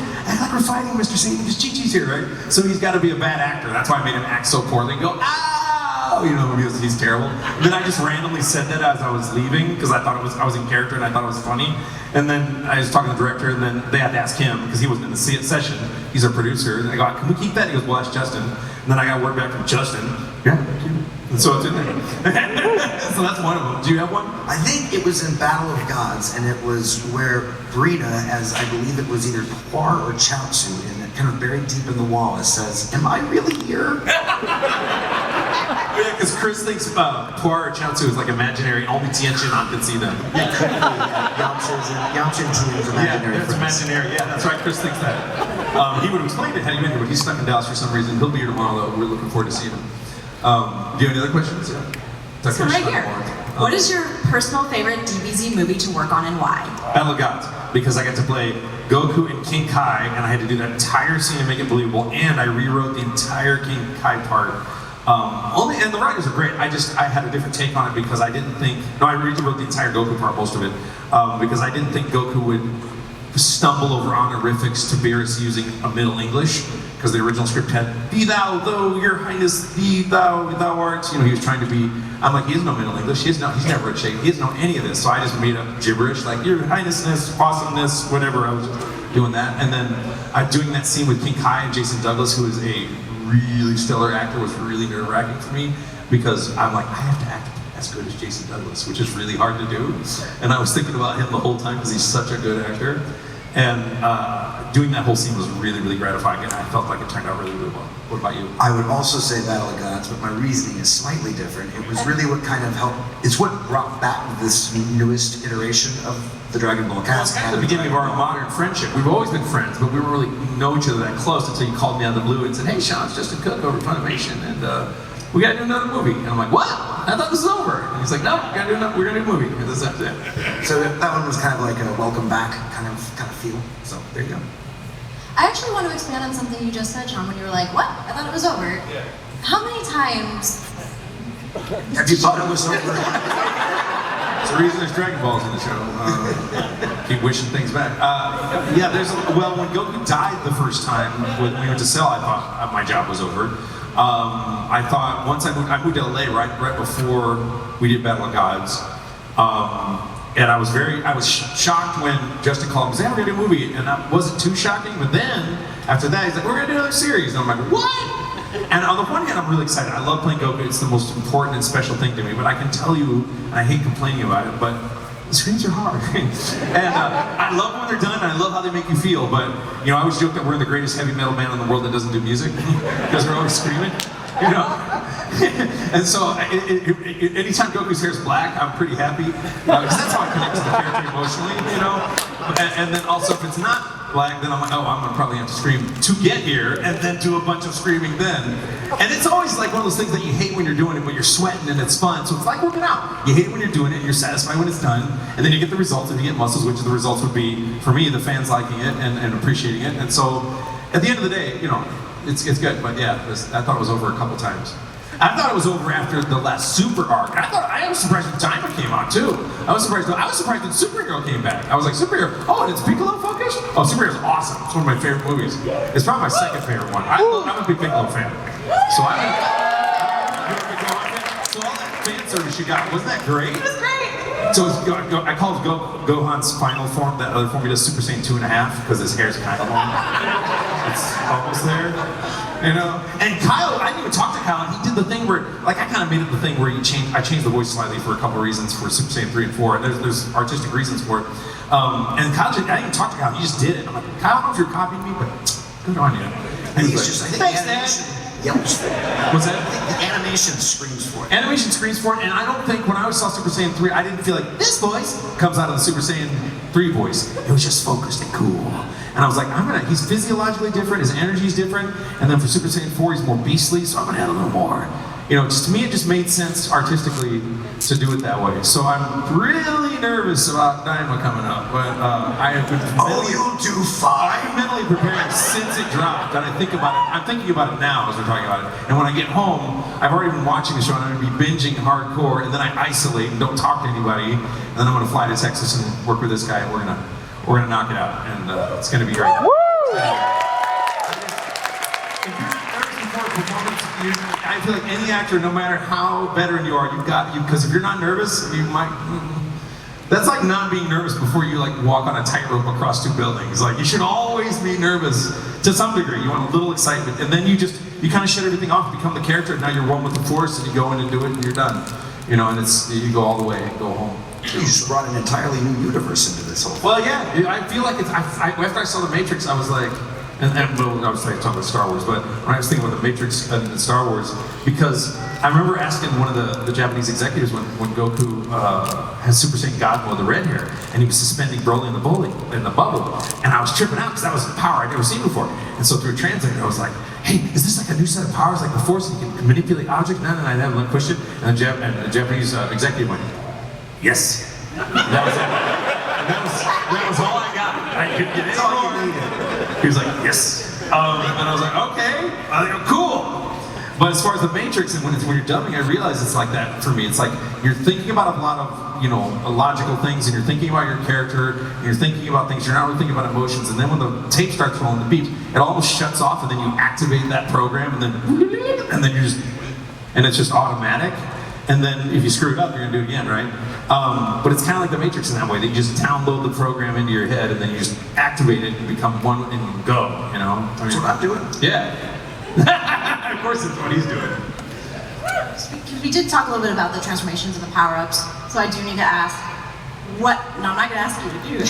we're fighting, Mr. Satan, because Chi-Chi's here, right? So he's got to be a bad actor. That's why I made him act so poorly and go, ow, you know, because he's terrible. And then I just randomly said that as I was leaving because I thought I was in character and I thought it was funny. And then I was talking to the director, and then they had to ask him because he wasn't in the session. He's our producer, and I go, can we keep that? He goes, well, that's Justin. And then I got word back from Justin. Yeah, thank you. And so it's in there. So that's one of them. Do you have one? I think it was in Battle of Gods, and it was where Brina, as I believe it was either Puar or Chaozu, and it kind of buried deep in the wall, it says, am I really here? Yeah, because Chris thinks Puar or Chaozu is like imaginary, only Tien-Shin can see them. It could be, yeah. Yamcha and Tien's imaginary Yeah, that's friends. imaginary. Yeah, that's right. Chris thinks that. He would have explained it had he been here, but he's stuck in Dallas for some reason. He'll be here tomorrow, though. We're looking forward to seeing him. Do you have any other questions? Yeah. So right here. What is your personal favorite DBZ movie to work on and why? Battle of Gods, because I got to play Goku and King Kai, and I had to do that entire scene and make it believable, and I rewrote the entire King Kai part. And the writers are great. I had a different take on it because I didn't think. No, I rewrote the entire Goku part, most of it, because I didn't think Goku would stumble over honorifics to Beerus using a Middle English, because the original script had "Be thou, though your highness, be thou art." You know, he was trying to be. I'm like, he has no Middle English. He's never a Shake. He doesn't know any of this. So I just made up gibberish, like your highnessness, awesomeness, whatever. I was doing that, and then doing that scene with King Kai and Jason Douglas, who is a really stellar actor, was really nerve-wracking for me because I'm like, I have to act as good as Jason Douglas, which is really hard to do. And I was thinking about him the whole time because he's such a good actor. And doing that whole scene was really, really gratifying, and I felt like it turned out really, really well. What about you? I would also say Battle of Gods, but my reasoning is slightly different. It was really what kind of helped, it's what brought back this newest iteration of the Dragon Ball Well, cast. it's kind of the beginning of our modern friendship. We've always been friends, but we weren't really know each other that close until you called me out of the blue and said, hey, Sean, it's Justin Cook over at Funimation, and we gotta do another movie. And I'm like, what? I thought this was over. And he's like, no, we're gonna do a movie. And that's it. So that one was kind of like a welcome back kind of feel. So there you go. I actually want to expand on something you just said, Sean, when you were like, what? I thought it was over. Yeah. How many times? Have you thought it was over? It's the reason there's Dragon Balls in the show. Keep wishing things back. When Goku died the first time, when we went to Cell, I thought my job was over. I thought once I moved to LA right before we did Battle of Gods. And I was shocked when Justin called me and said, hey, we're gonna do a movie. And that wasn't too shocking, but then, after that, he's like, we're gonna do another series. And I'm like, what? And on the one hand, I'm really excited. I love playing Goku. It's the most important and special thing to me. But I can tell you, and I hate complaining about it, but the screams are hard. And I love when they're done, and I love how they make you feel. But, you know, I always joke that we're the greatest heavy metal band in the world that doesn't do music, because we're always screaming, you know? And so, anytime Goku's hair is black, I'm pretty happy, because that's how I connect to the character emotionally, you know? And then also, if it's not black, then I'm like, oh, I'm gonna probably have to scream to get here, and then do a bunch of screaming then. And it's always like one of those things that you hate when you're doing it, but you're sweating and it's fun, so it's like working out. You hate it when you're doing it, and you're satisfied when it's done, and then you get the results, and you get muscles, which the results would be, for me, the fans liking it and appreciating it. And so, at the end of the day, you know, it's good, but yeah, I thought it was over a couple times. I thought it was over after the last Super arc. I was surprised when Diamond came out too. I was surprised that Superhero came back. I was like, Superhero, oh, and it's Piccolo focused? Oh, Superhero's awesome. It's one of my favorite movies. It's probably my second favorite one. I'm a big Piccolo fan. So so all that fan service you got, wasn't that great? It was great. So I call it Gohan's final form, that other form he does Super Saiyan 2.5, because his hair's kind of long. It's almost there. You know? And Kyle, I didn't even talk to Kyle, and he did the thing where, like I kind of made it the thing where I changed the voice slightly for a couple of reasons for Super Saiyan 3 and 4, and there's artistic reasons for it. And Kyle, I didn't even talk to Kyle, he just did it. I'm like, Kyle, I don't know if you're copying me, but good on you. And he's like, I think thanks, the animation yells for it. What's that? I think the animation screams for it. Animation screams for it, and I don't think when I saw Super Saiyan 3, I didn't feel like this voice comes out of the Super Saiyan 3 voice. It was just focused and cool. And I was like, he's physiologically different, his energy's different, and then for Super Saiyan 4, he's more beastly, so I'm gonna add a little more. You know, just to me, it just made sense artistically to do it that way. So I'm really nervous about Daima coming up, but I have been you'll do fine. I'm mentally prepared since it dropped, and I think about it. I'm thinking about it now as we're talking about it. And when I get home, I've already been watching the show, and I'm gonna be binging hardcore, and then I isolate and don't talk to anybody, and then I'm gonna fly to Texas and work with this guy, and we're gonna knock it out, and it's gonna be great. Woo! If you're not nervous before a performance, I feel like any actor, no matter how veteran you are, because if you're not nervous, you might. That's like not being nervous before you like walk on a tightrope across 2 buildings. Like you should always be nervous to some degree. You want a little excitement, and then you kind of shut everything off, become the character, and now you're one with the force, and you go in and do it, and you're done. You know, and you go all the way, go home. You just brought an entirely new universe into this whole thing. Well, yeah, I feel like after I saw The Matrix, I was like, well, I was talking about Star Wars, but when I was thinking about The Matrix and Star Wars, because I remember asking one of the Japanese executives when Goku has Super Saiyan God mode, the red hair, and he was suspending Broly in the bubble, and I was tripping out because that was a power I'd never seen before. And so through a translator, I was like, hey, is this like a new set of powers, like the Force, and you can manipulate objects? And I had one question, and the Japanese executive went, yes. That was it. And that was all I got. I couldn't get any more. He was like, yes. And I was like, okay. I think, cool. But as far as The Matrix, and when you're dubbing, I realize it's like that for me. It's like you're thinking about a lot of, logical things, and you're thinking about your character, and you're thinking about things, you're not really thinking about emotions, and then when the tape starts rolling, the beeps, it almost shuts off, and then you activate that program, and then and it's just automatic. And then if you screw it up, you're gonna do it again, right? But it's kind of like The Matrix in that way. That you just download the program into your head, and then you just activate it and become one, and you go. That's what I'm doing. Yeah. Of course, that's what he's doing. We did talk a little bit about the transformations and the power-ups, so I do need to ask, no, I'm not gonna ask you to do it.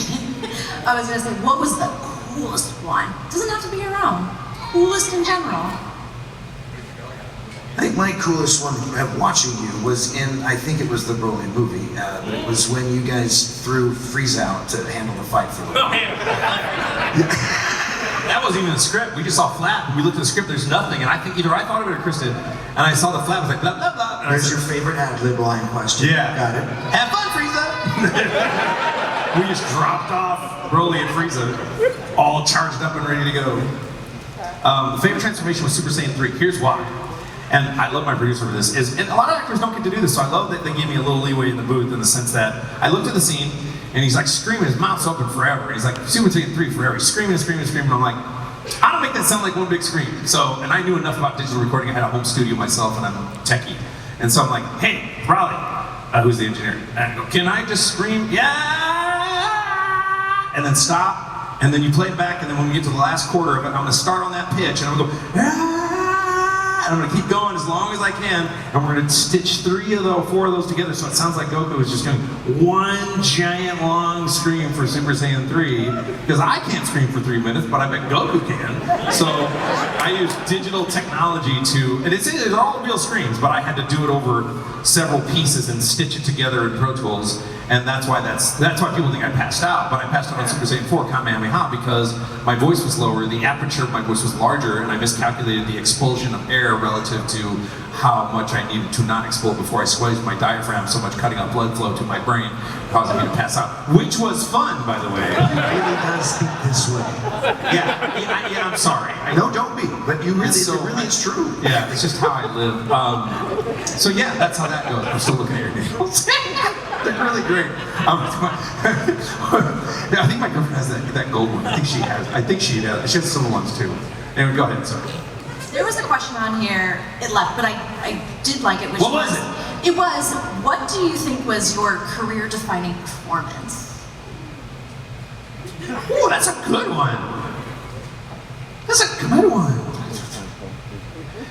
I was gonna say, what was the coolest one? Doesn't have to be your own. Coolest in general. I think my coolest one watching you was in, I think it was the Broly movie, but it was when you guys threw Frieza out to handle the fight for the That wasn't even the script. We just saw flap, and we looked at the script, there's nothing, and I think either I thought of it or Chris did, and I saw the flap, I was like, blah, blah, blah. There's your favorite ad-lib line question. Yeah. Got it. Have fun, Frieza! We just dropped off Broly and Frieza, all charged up and ready to go. The favorite transformation was Super Saiyan 3. Here's why. And I love my producer for this, and a lot of actors don't get to do this, so I love that they gave me a little leeway in the booth in the sense that I looked at the scene, and he's like screaming, his mouth's open forever, and he's like, Super Saiyan 3 forever, he's screaming and screaming and screaming, and I'm like, I don't make that sound like one big scream. So, and I knew enough about digital recording, I had a home studio myself, and I'm techie. And so I'm like, hey, Raleigh, who's the engineer, and I go, can I just scream, yeah, and then stop, and then you play it back, and then when we get to the last quarter of it, I'm gonna start on that pitch, and I'm gonna go, and I'm gonna keep going as long as I can, and we're gonna stitch 4 of those together, so it sounds like Goku is just going one giant long scream for Super Saiyan 3, because I can't scream for 3 minutes, but I bet Goku can. So I use digital technology and it's all real screams, but I had to do it over several pieces and stitch it together in Pro Tools, and that's why people think I passed out. But I passed out on Super Saiyan 4 Kamehameha because my voice was lower, the aperture of my voice was larger, and I miscalculated the expulsion of air relative to how much I needed to not explode before I squeezed my diaphragm so much, cutting off blood flow to my brain, causing me to pass out. Which was fun, by the way. He really does think this way. Yeah, I'm sorry. No, don't be. But you really, So- it really is true. Yeah, it's just how I live. So yeah, that's how that goes. I'm still looking at your nails. They're really great. I think my girlfriend has that gold one. I think she has silver ones too. Anyway, go ahead, sorry. There was a question on here, it left, but I did like it. Which What was it? It was, what do you think was your career-defining performance? Oh, that's a good one. That's a good one.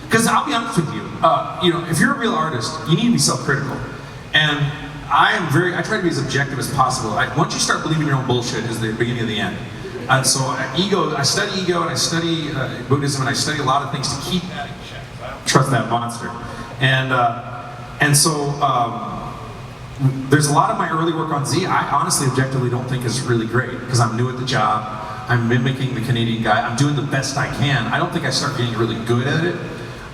Because I'll be honest with you, if you're a real artist, you need to be self-critical. And I try to be as objective as possible. Once you start believing your own bullshit is the beginning of the end. And so I study ego, and I study Buddhism, and I study a lot of things to keep that in check. I don't trust that monster. And so there's a lot of my early work on Z I honestly, objectively don't think is really great, because I'm new at the job, I'm mimicking the Canadian guy, I'm doing the best I can. I don't think I start getting really good at it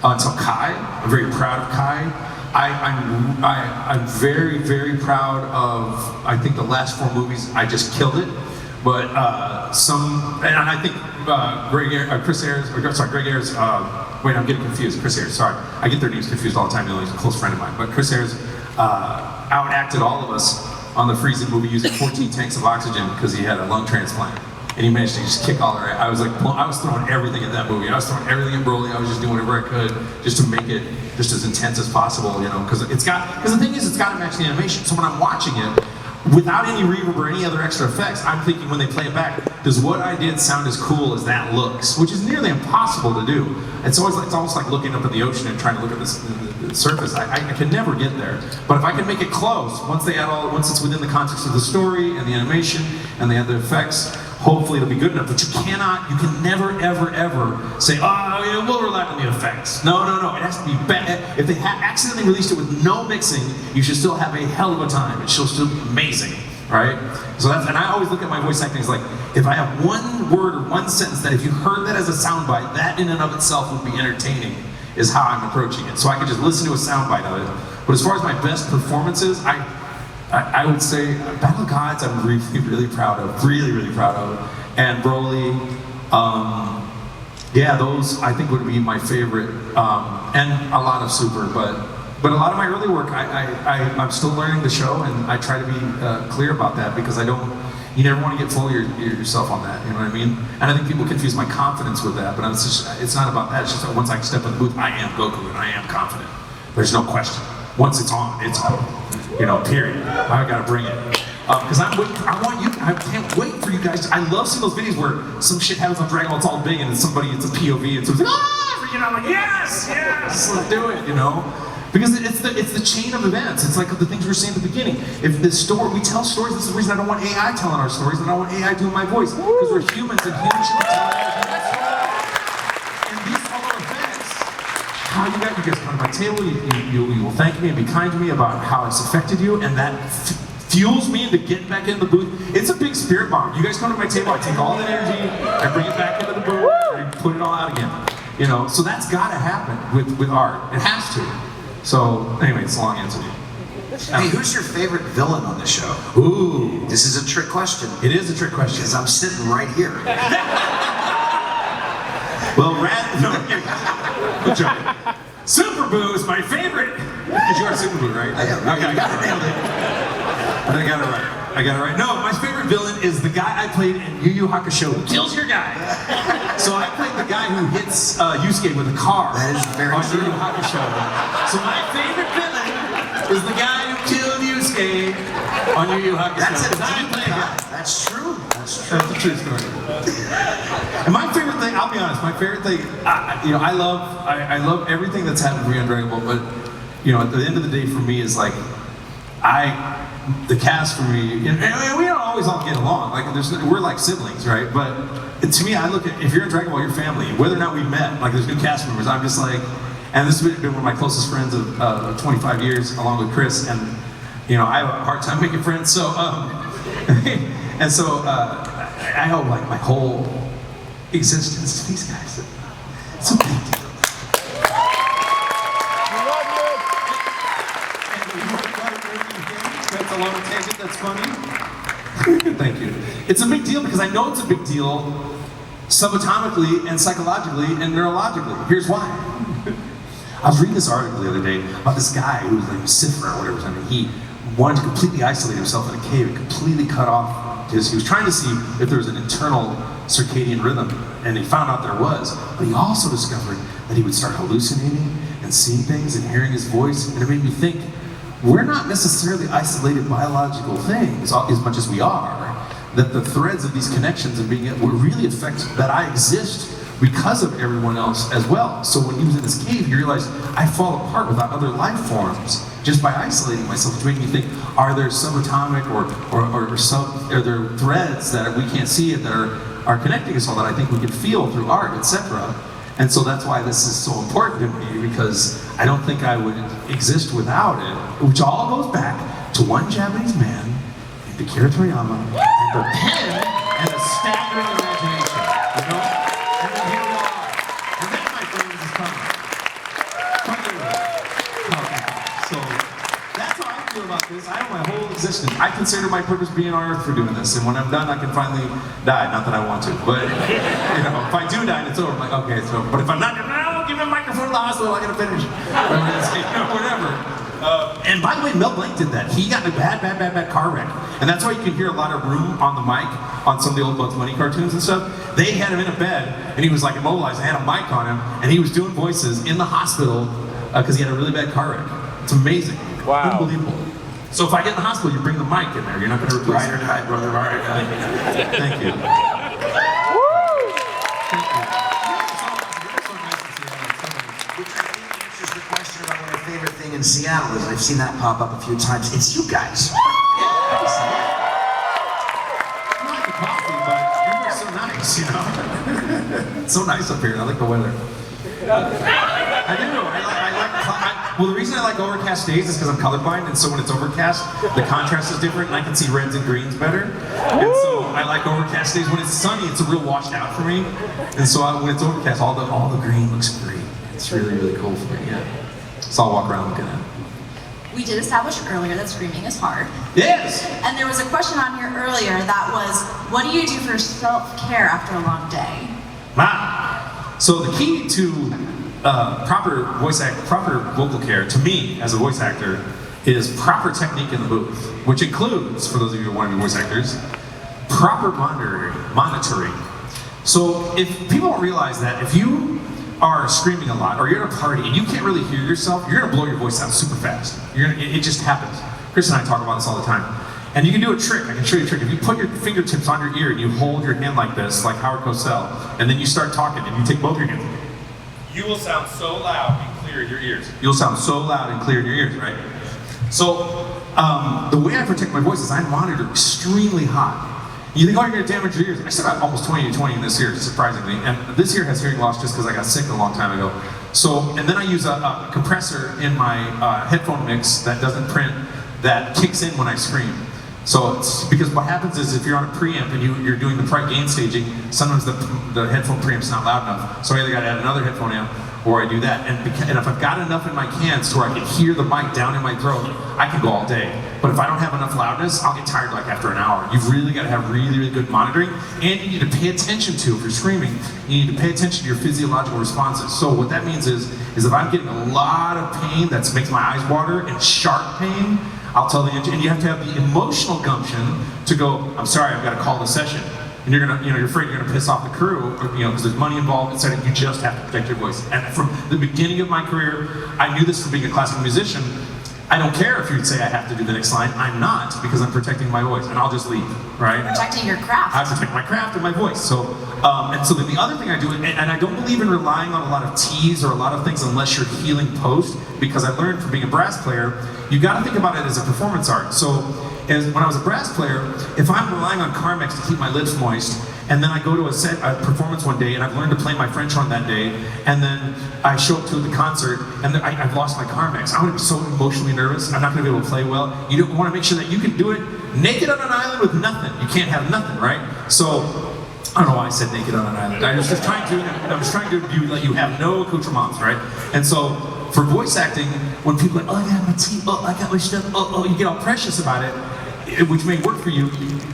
until Kai. I'm very proud of Kai. I'm very, very proud of, I think the last 4 movies, I just killed it. But and I think Greg Ayers, wait, I'm getting confused, Chris Ayers, sorry. I get their names confused all the time, he's a close friend of mine. But Chris Ayers outacted all of us on the freezing movie using 14 tanks of oxygen because he had a lung transplant. And he managed to just kick all our, I was throwing everything at that movie. I was throwing everything at Broly. I was just doing whatever I could just to make it just as intense as possible, because the thing is, it's got to match the animation. So when I'm watching it, without any reverb or any other extra effects, I'm thinking when they play it back, does what I did sound as cool as that looks? Which is nearly impossible to do. It's almost like looking up at the ocean and trying to look at the surface. I can never get there. But if I can make it close, once it's within the context of the story and the animation and they have the effects, hopefully it'll be good enough. But you can never, ever, ever say, we'll rely on the effects. No. It has to be bad. If they accidentally released it with no mixing, you should still have a hell of a time. It should still be amazing, right? So and I always look at my voice acting as like, if I have one word or one sentence that if you heard that as a soundbite, that in and of itself would be entertaining, is how I'm approaching it. So I can just listen to a soundbite of it. But as far as my best performances, I would say Battle of Gods I'm really, really proud of. Really, really proud of. And Broly, those I think would be my favorite. And a lot of Super, but a lot of my early work, I'm still learning the show, and I try to be clear about that, because you never want to get full of yourself on that, you know what I mean? And I think people confuse my confidence with that, but it's not about that. It's just that once I step in the booth, I am Goku, and I am confident. There's no question. Once it's on, period. I gotta bring it. Because I can't wait for you guys. I love seeing those videos where some shit happens on Dragon Ball, it's all big, and it's a POV, and so it's like, I'm like, yes, let's do it, Because it's the chain of events. It's like the things we were saying at the beginning. If we tell stories, this is the reason I don't want AI telling our stories, and I want AI doing my voice. Because we're humans, and humans should be telling other human stories. And these are events. How you guys come to my table, you will thank me and be kind to me about how it's affected you, and that fuels me to get back in the booth. It's a big spirit bomb. You guys come to my table, I take all that energy, I bring it back into the booth, and I put it all out again. So that's gotta happen with art. It has to. So, anyway, it's a long answer. Hey, who's your favorite villain on the show? Ooh. This is a trick question. It is a trick question. Because I'm sitting right here. Well, good job. Super Boo is my favorite. Because you are Super Boo, right? I am. Okay, I got it right. No, my favorite villain is the guy I played in Yu Yu Hakusho who kills your guy. So I played the guy who hits Yusuke with a car. That is very on true. Yu Yu Hakusho. So my favorite villain is the guy who killed Yusuke on Yu Yu Hakusho. That's true. That's a true story. And my favorite thing, I'll be honest, I love everything that's happened to me on Dragon Ball, but at the end of the day for me is like, the cast for me, and we don't always all get along. Like we're like siblings, right? But to me, I look at, if you're in Dragon Ball, you're family. Whether or not we've met, like there's new cast members, I'm just like, and this has been one of my closest friends of 25 years, along with Chris, and you know, I have a hard time making friends. So, and so I owe like my whole existence to these guys. It's a big deal. That's a long tangent. That's funny. Thank you. It's a big deal because I know it's a big deal subatomically and psychologically and neurologically. Here's why. I was reading this article the other day about this guy who was like Lucifer or whatever. I mean, he wanted to completely isolate himself in a cave and completely cut off his. He was trying to see if there was an internal circadian rhythm, and he found out there was. But he also discovered that he would start hallucinating and seeing things and hearing his voice, and it made me think, we're not necessarily isolated biological things as much as we are. That the threads of these connections and being will really affect that I exist because of everyone else as well. So when he was in this cave, he realized I fall apart without other life forms just by isolating myself, which made me think, are there subatomic are there threads that we can't see it that are connecting us all that I think we can feel through art, etc. And so that's why this is so important to me, because I don't think I would exist without it, which all goes back to one Japanese man named Akira Toriyama and a pen and a staggering imagination, you know? And then here we are. And that, my friends, is coming. So that's how I feel about this. I owe my whole existence. I consider my purpose being on Earth for doing this, and when I'm done, I can finally die. Not that I want to, but you know, if I do die and it's over, I'm like, okay, it's over. But if I'm not, no, give me a microphone to the hospital. I gotta finish. Whatever. And by the way, Mel Blanc did that. He got in a bad car wreck, and that's why you can hear a lot of room on the mic on some of the old Bugs Bunny cartoons and stuff. They had him in a bed, and he was like immobilized. They had a mic on him, and he was doing voices in the hospital because he had a really bad car wreck. It's amazing. Wow. Unbelievable. So if I get in the hospital, you bring the mic in there. You're not going to replace it. Hi, brother. Thank you. Which I think answers the question about what my favorite thing in Seattle is. I've seen that pop up a few times. It's you guys. I like the coffee, but everywhere's so nice, you know? It's so nice up here. I like the weather. I do. Well, the reason I like overcast days is because I'm colorblind, and so when it's overcast, the contrast is different, and I can see reds and greens better. And so I like overcast days. When it's sunny, it's a real washed out for me. And so when it's overcast, all the green looks green. It's really cool for me. Yeah. So I'll walk around looking at it. We did establish earlier that screaming is hard. Yes. And there was a question on here earlier that was, what do you do for self-care after a long day? Wow. So the key to proper vocal care, to me as a voice actor, is proper technique in the booth, which includes, for those of you who want to be voice actors, proper monitoring. So if people don't realize that if you are screaming a lot, or you're at a party and you can't really hear yourself, you're gonna blow your voice out super fast. It just happens. Chris and I talk about this all the time. And you can do a trick. I can show you a trick. If you put your fingertips on your ear and you hold your hand like this, like Howard Cosell, and then you start talking and you take both your hands, you will sound so loud and clear in your ears. You'll sound so loud and clear in your ears, right? So the way I protect my voice is I monitor extremely hot. You think, oh, you're gonna damage your ears. I still got almost 20/20 in this ear, surprisingly. And this ear has hearing loss just because I got sick a long time ago. So, and then I use a compressor in my headphone mix that doesn't print, that kicks in when I scream. So it's because what happens is if you're on a preamp and you're doing the gain staging, sometimes the headphone preamp's not loud enough. So I either gotta add another headphone amp or I do that. And if I've got enough in my cans to where I can hear the mic down in my throat, I can go all day. But if I don't have enough loudness, I'll get tired like after an hour. You've really gotta have really good monitoring, and you need to pay attention to, if you're screaming, you need to pay attention to your physiological responses. So what that means is if I'm getting a lot of pain that makes my eyes water and sharp pain, I'll tell the engineer, and you have to have the emotional gumption to go, I'm sorry, I've got to call the session. And you're gonna, you're afraid you're gonna piss off the crew, or, because there's money involved, etc. You just have to protect your voice. And from the beginning of my career, I knew this from being a classical musician. I don't care if you'd say I have to do the next line. I'm not, because I'm protecting my voice, and I'll just leave, right? Protecting your craft. I protect my craft and my voice. So, and so then the other thing I do, and I don't believe in relying on a lot of T's or a lot of things unless you're healing post, because I learned from being a brass player, you got to think about it as a performance art. So is when I was a brass player, if I'm relying on Carmex to keep my lips moist, and then I go to a performance one day, and I've learned to play my French horn that day, and then I show up to the concert, and I've lost my Carmex. I'm going to be so emotionally nervous. I'm not going to be able to play well. You don't want to make sure that you can do it naked on an island with nothing. You can't have nothing, right? So I don't know why I said naked on an island. I was just trying to let you have no accoutrements, right? And so for voice acting, when people are like, oh, I got my teeth, oh, I got my stuff, oh, you get all precious about it, which may work for you.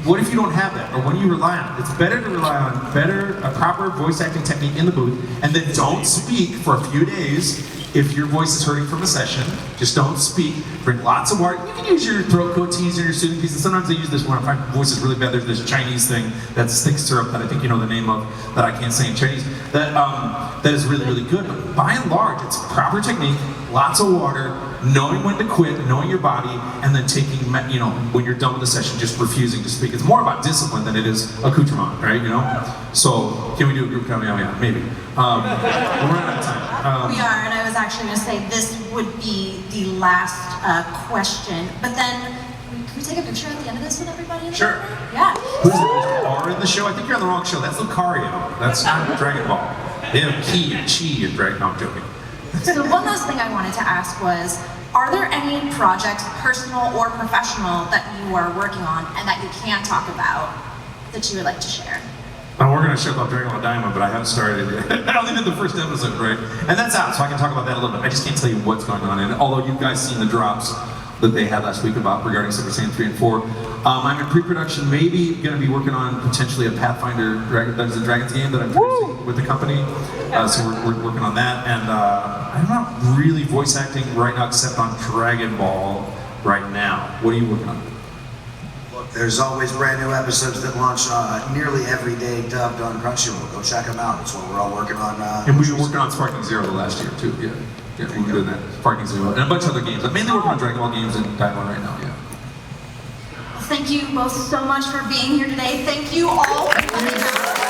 What if you don't have that? Or what do you rely on? It's better to rely on a proper voice acting technique in the booth, and then don't speak for a few days if your voice is hurting from a session. Just don't speak. Drink lots of water. You can use your throat coat teas or your soothing teas, and sometimes I use this one if my voice is really bad. There's this Chinese thing that's thick syrup that I think you know the name of, that I can't say in Chinese, that is really, really good. But by and large, it's proper technique, lots of water, knowing when to quit, knowing your body, and then taking, when you're done with the session, just refusing to speak. It's more about discipline than it is accoutrement, right? So, can we do a group comedy? Oh yeah, maybe. We're running out of time. We are, and I was actually going to say this would be the last question, but then can we take a picture at the end of this with everybody? Sure. Yeah. Who's are in the show? I think you're on the wrong show. That's Lucario. That's not Dragon Ball. They have Ki and Chi and Dragon. No, I'm joking. So one last thing I wanted to ask was, are there any projects, personal or professional, that you are working on and that you can talk about that you would like to share? We're going to show about Dragon Ball Diamond, but I haven't started it yet. I only did the first episode, right? And that's out, so I can talk about that a little bit. I just can't tell you what's going on. And although you guys seen the drops that they had last week regarding Super Saiyan 3 and 4, I'm in pre-production, maybe going to be working on potentially a Pathfinder Dungeons and Dragons game that I'm producing with the company. So we're working on that. And I'm not really voice acting right now except on Dragon Ball right now. What are you working on? There's always brand new episodes that launch nearly every day, dubbed on Crunchyroll. Go check them out. That's what we're all working on. And we were working on Sparking Zero the last year too. Yeah, we were doing that. Sparking Zero and a bunch of other games. I'm mainly working on Dragon Ball games and Diamond right now. Yeah. Thank you both so much for being here today. Thank you all for coming out.